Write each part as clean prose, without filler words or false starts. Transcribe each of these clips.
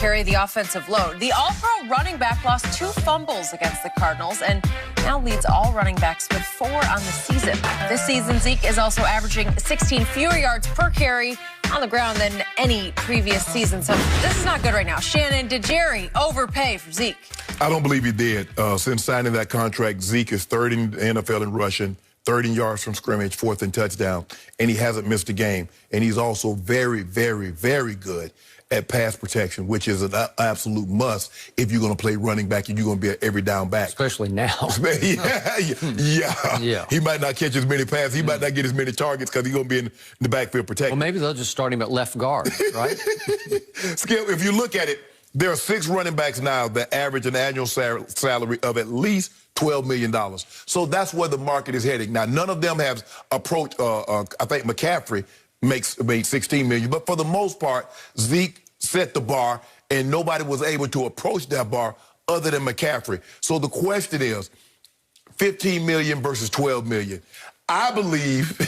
carry the offensive load. The All-Pro running back lost 2 fumbles against the Cardinals and now leads all running backs with 4 on the season. This season, Zeke is also averaging 16 fewer yards per carry on the ground than any previous season. So this is not good right now. Shannon, did Jerry overpay for Zeke? I don't believe he did. Since signing that contract, Zeke is third in the NFL in rushing, third in yards from scrimmage, fourth in touchdown, and he hasn't missed a game. And he's also very, very, very good at pass protection, which is an absolute must if you're going to play running back and you're going to be an every down back. Especially now. Yeah. He might not catch as many passes. He might not get as many targets because he's going to be in the backfield protecting. Well, maybe they'll just start him at left guard, right? Skip, if you look at it, there are 6 running backs now that average an annual salary of at least $12 million. So that's where the market is heading. Now, none of them have approached, I think McCaffrey made $16 million. But for the most part, Zeke set the bar, and nobody was able to approach that bar other than McCaffrey. So the question is, $15 million versus $12 million. I believe,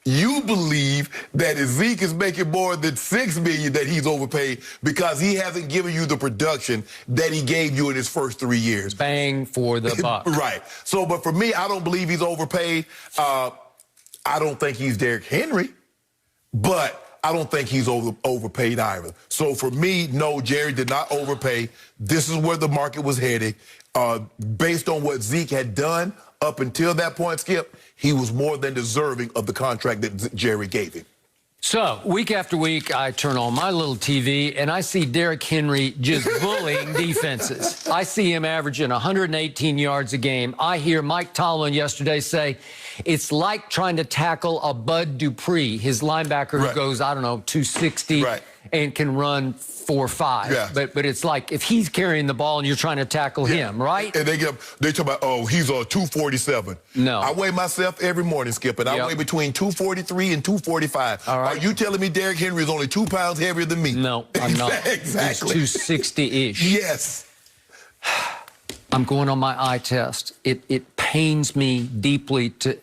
you believe that if Zeke is making more than $6 million, that he's overpaid because he hasn't given you the production that he gave you in his first 3 years. Bang for the buck. Right. So, but for me, I don't believe he's overpaid. I don't think he's Derrick Henry. But I don't think he's overpaid either. So for me, no, Jerry did not overpay. This is where the market was heading. Based on what Zeke had done up until that point, Skip, he was more than deserving of the contract that Jerry gave him. So, week after week, I turn on my little TV, and I see Derrick Henry just bullying defenses. I see him averaging 118 yards a game. I hear Mike Tomlin yesterday say, it's like trying to tackle a Bud Dupree, his linebacker who goes, I don't know, 260 and can run 4.5. Yeah. But it's like if he's carrying the ball and you're trying to tackle him, right? And they talk about, oh, he's a 247. No. I weigh myself every morning, Skip, and I weigh between 243 and 245. All right. Are you telling me Derrick Henry is only 2 pounds heavier than me? No, I'm not. Exactly. He's 260-ish. Yes. I'm going on my eye test. It pains me deeply to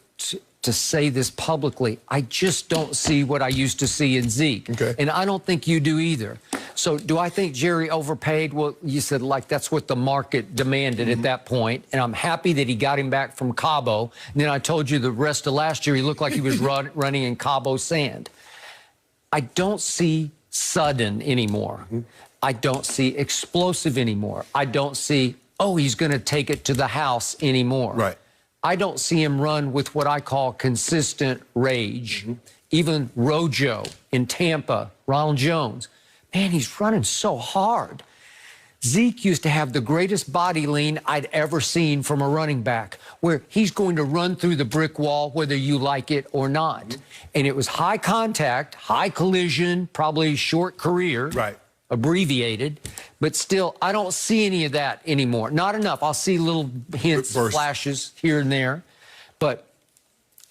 say this publicly. I just don't see what I used to see in Zeke. Okay. And I don't think you do either. So do I think Jerry overpaid? Well, you said, like, that's what the market demanded at that point. And I'm happy that he got him back from Cabo. And then I told you the rest of last year, he looked like he was running in Cabo sand. I don't see sudden anymore. I don't see explosive anymore. I don't see, oh, he's going to take it to the house anymore. Right. I don't see him run with what I call consistent rage. Even Rojo in Tampa, Ronald Jones, man, he's running so hard. Zeke used to have the greatest body lean I'd ever seen from a running back, where he's going to run through the brick wall whether you like it or not. And it was high contact, high collision, probably short career. Right. Abbreviated, but still, I don't see any of that anymore. Not enough. I'll see little hints, flashes here and there. But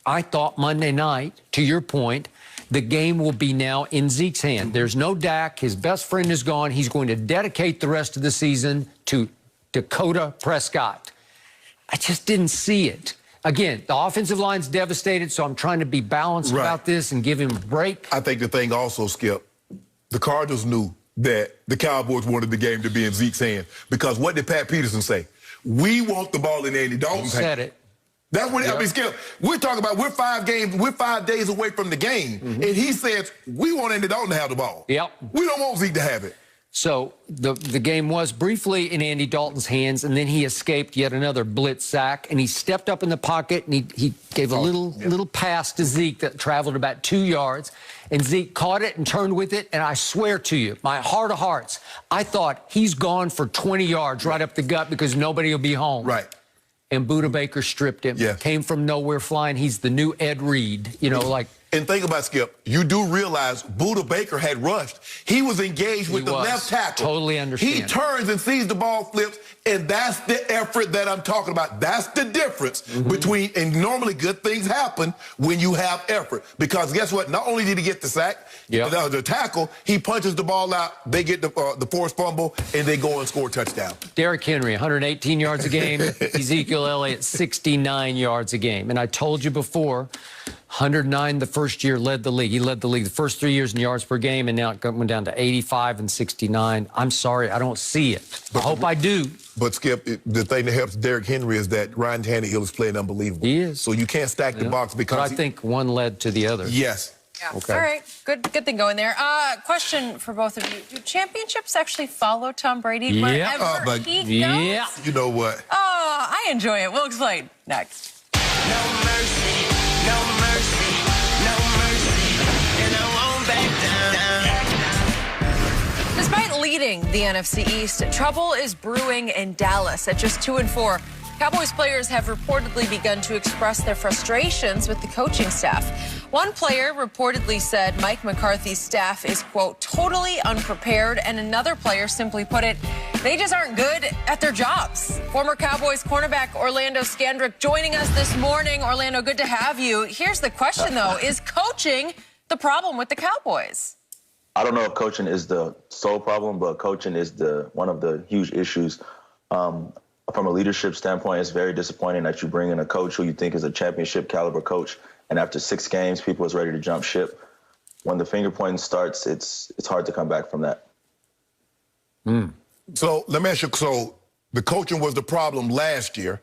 I thought Monday night, to your point, the game will be now in Zeke's hand. There's no Dak. His best friend is gone. He's going to dedicate the rest of the season to Dakota Prescott. I just didn't see it. Again, the offensive line's devastated, so I'm trying to be balanced about this and give him a break. I think the thing also, Skip, the Cardinals knew that the Cowboys wanted the game to be in Zeke's hand. Because what did Pat Peterson say? We want the ball in Andy Dalton's hand. Said it. That's what I mean, Skip. We're talking about we're 5 days away from the game. And he says, we want Andy Dalton to have the ball. Yep. We don't want Zeke to have it. So the game was briefly in Andy Dalton's hands, and then he escaped yet another blitz sack, and he stepped up in the pocket, and he gave a little pass to Zeke that traveled about 2 yards, and Zeke caught it and turned with it, and I swear to you, my heart of hearts, I thought he's gone for 20 yards right up the gut because nobody will be home. Right. And Buda Baker stripped him. Yeah. Came from nowhere flying. He's the new Ed Reed, you know, like. And think about, Skip, you do realize Buda Baker had rushed. He was engaged with the left tackle. Totally understand. He turns and sees the ball flips, and that's the effort that I'm talking about. That's the difference between, and normally good things happen when you have effort. Because guess what? Not only did he get the sack, the tackle, he punches the ball out, they get the forced fumble, and they go and score a touchdown. Derrick Henry, 118 yards a game. Ezekiel Elliott, 69 yards a game. And I told you before, 109 the first year, led the league. He led the league the first 3 years in yards per game, and now it went down to 85 and 69. I'm sorry, I don't see it. I hope I do. But, Skip, the thing that helps Derrick Henry is that Ryan Tannehill is playing unbelievable. He is. So you can't stack the box because... But I think one led to the other. Yes. Yeah. Okay. All right. Good thing going there. Question for both of you. Do championships actually follow Tom Brady wherever he goes? Yeah. You know what? Oh, I enjoy it. We'll explain next. No mercy, no mercy, no mercy, and I won't back down. Despite leading the NFC East, trouble is brewing in Dallas at just 2-4. Cowboys players have reportedly begun to express their frustrations with the coaching staff. One player reportedly said Mike McCarthy's staff is, quote, totally unprepared, and another player simply put it, they just aren't good at their jobs. Former Cowboys cornerback Orlando Scandrick joining us this morning. Orlando, good to have you. Here's the question, though. Is coaching the problem with the Cowboys? I don't know if coaching is the sole problem, but coaching is one of the huge issues. From a leadership standpoint, it's very disappointing that you bring in a coach who you think is a championship caliber coach, and after 6 games, people is ready to jump ship. When the finger pointing starts, it's hard to come back from that. So let me ask you, so the coaching was the problem last year,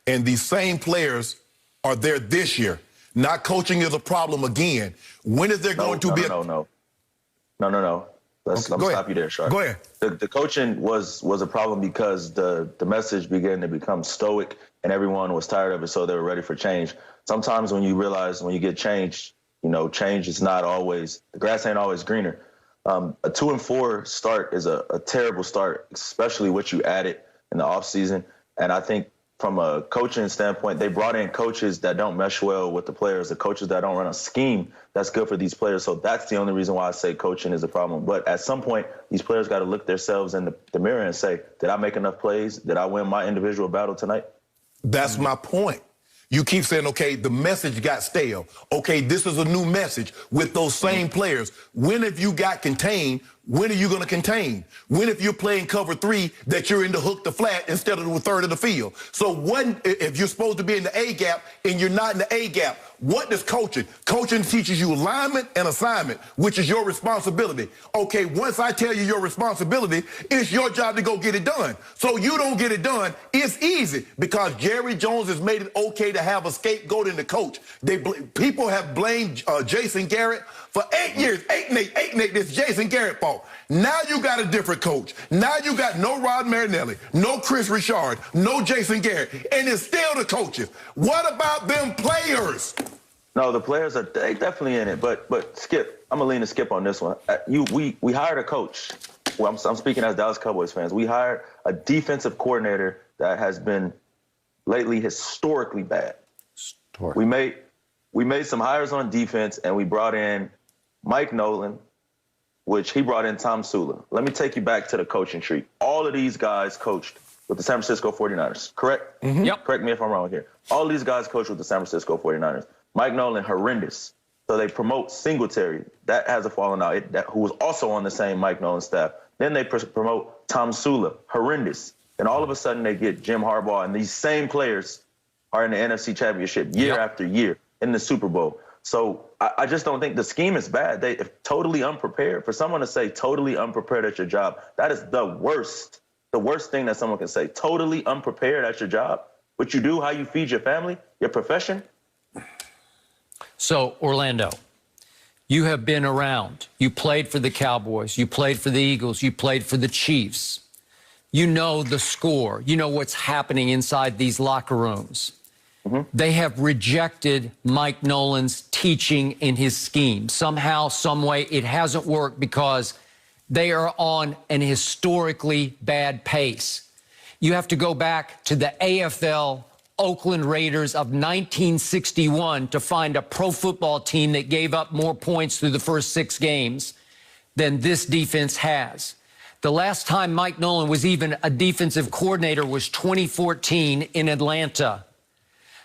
and these same players are there this year. Not coaching is a problem again. When is there going to be No. Let me stop you there, Sharp. Go ahead. The coaching was a problem because the message began to become stoic and everyone was tired of it, so they were ready for change. Sometimes when you realize when you get change, change is not always, the grass ain't always greener. A 2-4 start is a terrible start, especially what you added in the offseason. And I think from a coaching standpoint, they brought in coaches that don't mesh well with the players, the coaches that don't run a scheme that's good for these players. So that's the only reason why I say coaching is a problem. But at some point, these players got to look themselves in the mirror and say, did I make enough plays? Did I win my individual battle tonight? That's my point. You keep saying, okay, the message got stale. Okay, this is a new message with those same players. When have you got contained? When are you going to contain? When if you're playing cover 3 that you're in the hook to flat instead of the third of the field? So if you're supposed to be in the A gap and you're not in the A gap, what does coaching? Coaching teaches you alignment and assignment, which is your responsibility. Okay, once I tell you your responsibility, it's your job to go get it done. So you don't get it done, it's easy because Jerry Jones has made it okay to have a scapegoat in the coach. People have blamed Jason Garrett for 8 years. 8-8, this Jason Garrett fault. Now you got a different coach. Now you got no Rod Marinelli, no Chris Richard, no Jason Garrett, and it's still the coaches. What about them players? No, the players are definitely in it. But Skip, I'm gonna lean to Skip on this one. We hired a coach. Well, I'm speaking as Dallas Cowboys fans. We hired a defensive coordinator that has been lately historically bad. We made some hires on defense, and we brought in Mike Nolan, which he brought in Tom Sula. Let me take you back to the coaching tree. All of these guys coached with the San Francisco 49ers, correct? Mm-hmm. Yep. Correct me if I'm wrong here. All these guys coached with the San Francisco 49ers. Mike Nolan, horrendous. So they promote Singletary. That has a falling out, who was also on the same Mike Nolan staff. Then they promote Tom Sula, horrendous. And all of a sudden they get Jim Harbaugh, and these same players are in the NFC Championship year after year in the Super Bowl. So I just don't think the scheme is bad. They totally unprepared. For someone to say totally unprepared at your job, that is the worst thing that someone can say. Totally unprepared at your job. What you do, how you feed your family, your profession. So, Orlando, you have been around. You played for the Cowboys. You played for the Eagles. You played for the Chiefs. You know the score. You know what's happening inside these locker rooms. Mm-hmm. They have rejected Mike Nolan's teaching in his scheme. Somehow, some way, it hasn't worked because they are on an historically bad pace. You have to go back to the AFL Oakland Raiders of 1961 to find a pro football team that gave up more points through the first 6 games than this defense has. The last time Mike Nolan was even a defensive coordinator was 2014 in Atlanta.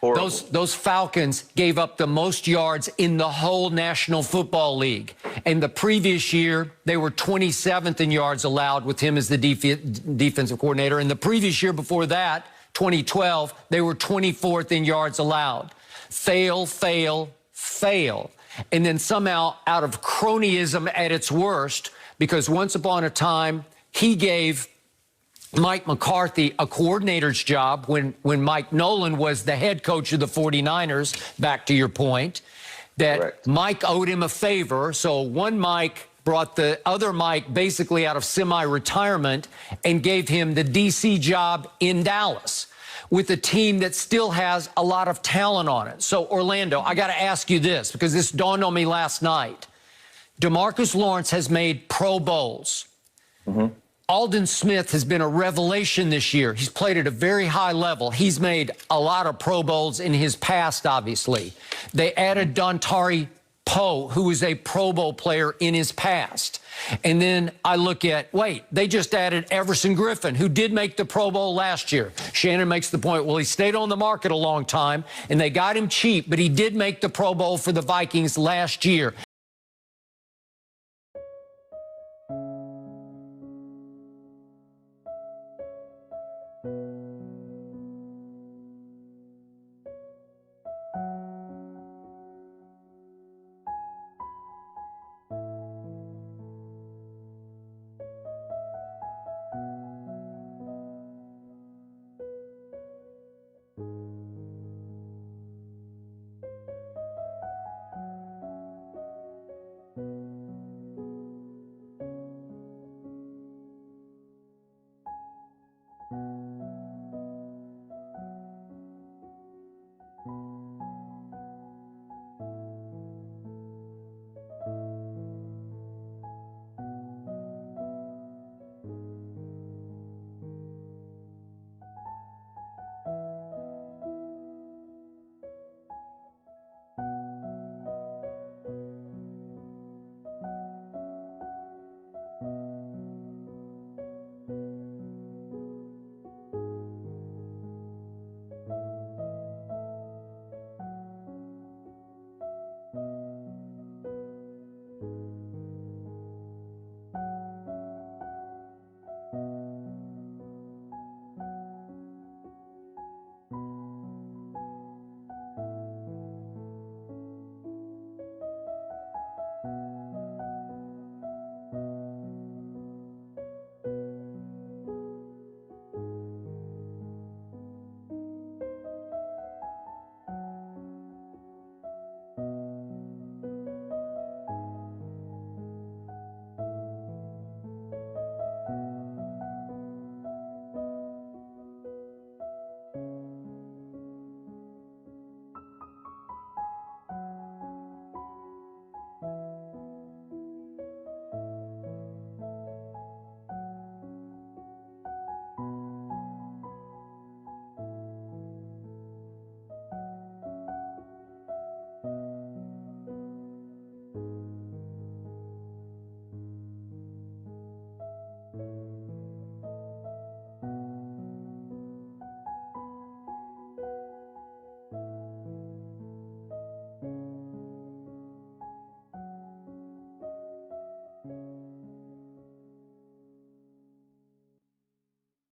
Those Falcons gave up the most yards in the whole National Football League. And the previous year, they were 27th in yards allowed with him as the defensive coordinator. And the previous year before that, 2012, they were 24th in yards allowed. Fail, fail, fail. And then somehow, out of cronyism at its worst, because once upon a time, he gave Mike McCarthy a coordinator's job when Mike Nolan was the head coach of the 49ers, back to your point, that Correct. Mike owed him a favor. So one Mike brought the other Mike basically out of semi-retirement and gave him the D.C. job in Dallas with a team that still has a lot of talent on it. So, Orlando, I got to ask you this, because this dawned on me last night. DeMarcus Lawrence has made Pro Bowls. Aldon Smith has been a revelation this year. He's played at a very high level. He's made a lot of Pro Bowls in his past, obviously. They added Dontari Poe, who was a Pro Bowl player in his past. And then I look at, wait, they just added Everson Griffin, who did make the Pro Bowl last year. Shannon makes the point, well, he stayed on the market a long time, and they got him cheap, but he did make the Pro Bowl for the Vikings last year.